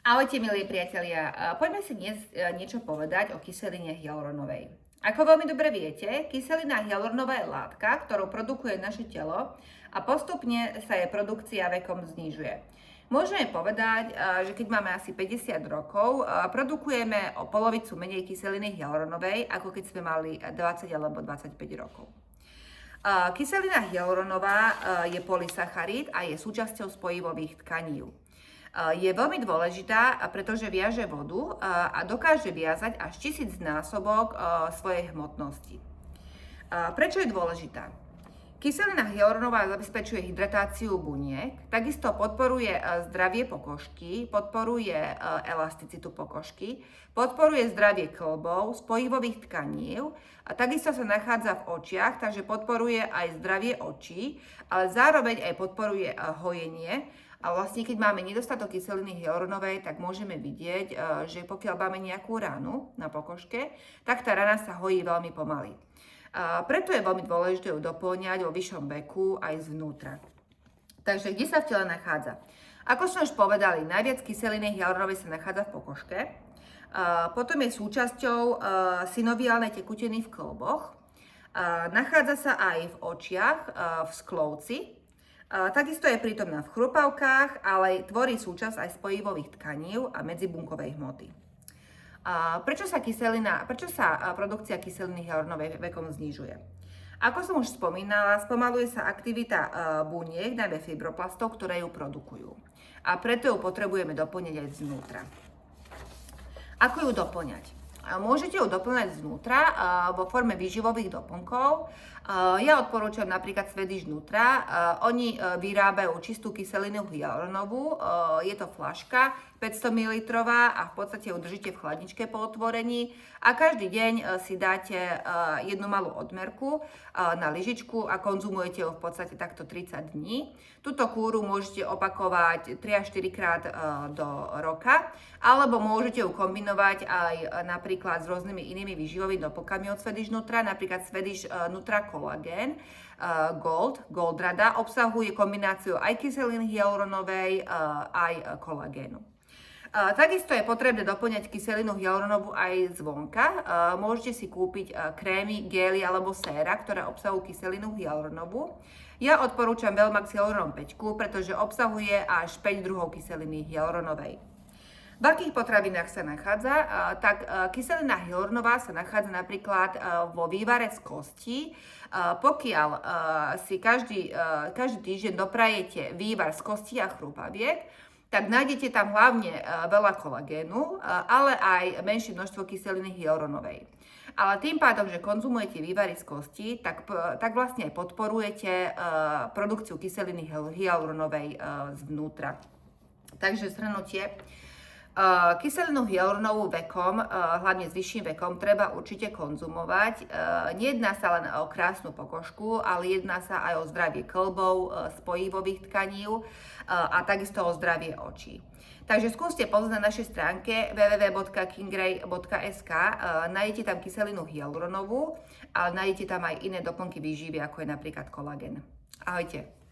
Ahojte, milí priatelia. Poďme si dnes niečo povedať o kyseline hyaluronovej. Ako veľmi dobre viete, kyselina hyaluronová je látka, ktorú produkuje naše telo a postupne sa jej produkcia vekom znižuje. Môžeme povedať, že keď máme asi 50 rokov, produkujeme o polovicu menej kyseliny hyaluronovej, ako keď sme mali 20 alebo 25 rokov. Kyselina hyaluronová je polysacharid a je súčasťou spojivových tkaní. Je veľmi dôležitá, pretože viaže vodu a dokáže viazať až 1000 násobok svojej hmotnosti. Prečo je dôležitá? Kyselina hyaluronová zabezpečuje hydratáciu buniek, takisto podporuje zdravie pokožky, podporuje elasticitu pokožky, podporuje zdravie kĺbov, spojivových tkaní a takisto sa nachádza v očiach, takže podporuje aj zdravie očí, ale zároveň aj podporuje hojenie. A vlastne, keď máme nedostatok kyseliny hyaluronovej, tak môžeme vidieť, že pokiaľ máme nejakú ránu na pokožke, tak tá rana sa hojí veľmi pomaly. Preto je veľmi dôležité ju dopĺňať vo vyššom veku aj zvnútra. Takže kde sa v tele nachádza? Ako som už povedali, najviac kyseliny hyaluronovej sa nachádza v pokožke. Potom je súčasťou synoviálnej tekutiny v kĺboch. Nachádza sa aj v očiach, v sklovci. Takisto je prítomná v chrupavkách, ale tvorí súčasť aj spojivových tkaní a medzibunkovej hmoty. Prečo sa produkcia kyseliny hyaluronovej vekom znižuje? Ako som už spomínala, spomaluje sa aktivita buniek, najmä fibroplastov, ktoré ju produkujú. A preto ju potrebujeme doplňať aj zvnútra. Ako ju doplňať? Môžete ju doplňať zvnútra vo forme výživových doplnkov. Ja odporúčam napríklad Swedish Nutra. Oni vyrábajú čistú kyselinu hyaluronovú. Je to fľaška 500 ml a v podstate ju držíte v chladničke po otvorení a každý deň si dáte jednu malú odmerku na lyžičku a konzumujete ju v podstate takto 30 dní. Túto kúru môžete opakovať 3 až 4 krát do roka, alebo môžete ju kombinovať aj napríklad s rôznymi inými výživovými doplnkami od Swedish Nutra, napríklad Swedish Nutra Collagen Gold Rada obsahuje kombináciu aj kyseliny hyaluronovej, aj kolagénu. Takisto je potrebné doplňať kyselinu hyaluronovú aj zvonka. Môžete si kúpiť krémy, gély alebo séra, ktoré obsahujú kyselinu hyaluronovú. Ja odporúčam Velmax Hyaluron 5, pretože obsahuje až 5 druhov kyseliny hyaluronovej. V akých potravinách sa nachádza? Kyselina hyaluronová sa nachádza napríklad vo vývare z kostí. Pokiaľ si každý týždeň doprajete vývar z kostí a chrupaviek, tak nájdete tam hlavne veľa kolagénu, ale aj menšie množstvo kyseliny hyaluronovej. Ale tým pádom, že konzumujete vývary z kostí, tak vlastne aj podporujete produkciu kyseliny hyaluronovej zvnútra. Takže zhrnutie. Kyselinu hyaluronovú vekom, hlavne s vyšším vekom, treba určite konzumovať. Nejedná sa len o krásnu pokožku, ale jedná sa aj o zdravie kĺbov, spojivových tkaní a takisto o zdravie očí. Takže skúste pozrieť na našej stránke www.kingray.sk, nájdete tam kyselinu hyaluronovú, ale nájdete tam aj iné doplnky výživy, ako je napríklad kolagén. Ahojte.